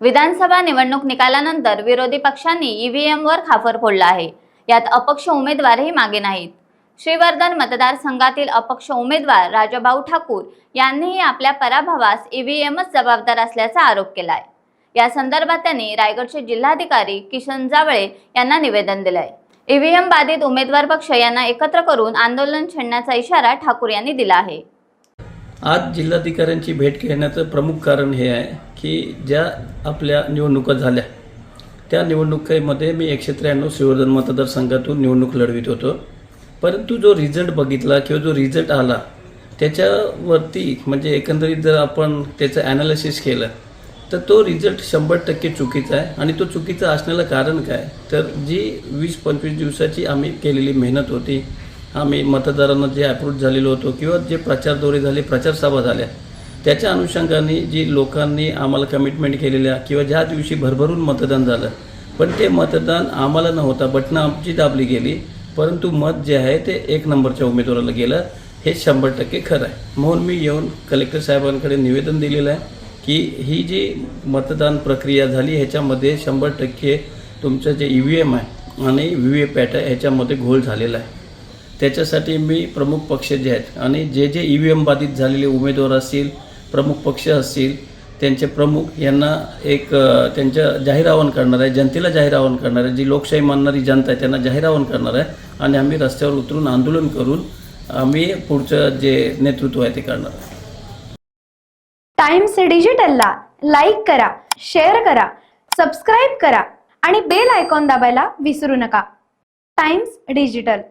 विधानसभा निवडणूक निकालानंतर विरोधी पक्षांनी ईव्हीएमवर खापर फोडला आहे। यात अपक्ष उमेदवारही मागे नाहीत। श्रीवर्धन मतदारसंघातील अपक्ष उमेदवार राजाभाऊ ठाकूर यांनीही आपल्या पराभवास ईव्हीएमच जबाबदार असल्याचा आरोप केलाय। या संदर्भात त्यांनी रायगडचे जिल्हाधिकारी किशन जावळे यांना निवेदन दिलंय। ईव्हीएम बाधित उमेदवार पक्ष यांना एकत्र करून आंदोलन छेडण्याचा इशारा ठाकूर यांनी दिला आहे। आज जिल्हाधिकाऱ्यांची भेट घेण्याचं प्रमुख कारण हे आहे की ज्या आपल्या निवडणुका झाल्या त्या निवडणुकीमध्ये मी 193 श्रीवर्धन मतदारसंघातून निवडणूक लढवित होतो, परंतु जो रिझल्ट बघितला किंवा जो रिझल्ट आला त्याच्यावरती म्हणजे एकंदरीत जर आपण त्याचं ॲनालिसिस केलं तर तो रिझल्ट 100% चुकीचा आहे। आणि तो चुकीचा असण्याला कारण काय तर जी 20-25 दिवसाची आम्ही केलेली मेहनत होती, आम्ही मतदारांना जे अप्रूव्ह झालेलो होतो किंवा जे प्रचार दौरे झाले, प्रचार सभा झाल्या, त्याच्या अनुषंगाने जी लोकांनी आम्हाला कमिटमेंट केलेल्या किंवा ज्या दिवशी भरभरून मतदान झालं, पण ते मतदान आम्हाला न होता बटणं आमची दाबली गेली, परंतु मत जे आहे ते 1 नंबरच्या उमेदवाराला गेलं, हे 100% खरं आहे। म्हणून मी येऊन कलेक्टर साहेबांकडे निवेदन दिलेलं आहे की ही जी मतदान प्रक्रिया झाली ह्याच्यामध्ये 100% तुमचं जे ईव्हीएम आहे आणि व्हीव्हीपॅट आहे ह्याच्यामध्ये घोळ झालेला आहे। त्याच्यासाठी मी प्रमुख पक्ष जे आहेत आणि जे ईव्हीएम बाधित झालेले उमेदवार असतील, प्रमुख पक्ष असतील, त्यांचे प्रमुख यांना एक त्यांच्या जाहीर आवाहन करणार आहे, जनतेला जाहीर आवाहन करणार आहे, जी लोकशाही मानणारी जनता आहे त्यांना जाहीर आवाहन करणार आहे आणि आम्ही रस्त्यावर उतरून आंदोलन करून आम्ही पुढचं जे नेतृत्व आहे ते करणार आहे। टाइम्स डिजिटलला लाईक करा, शेअर करा, सबस्क्राईब करा आणि बेल आयकॉन दाबायला विसरू नका। Times digital.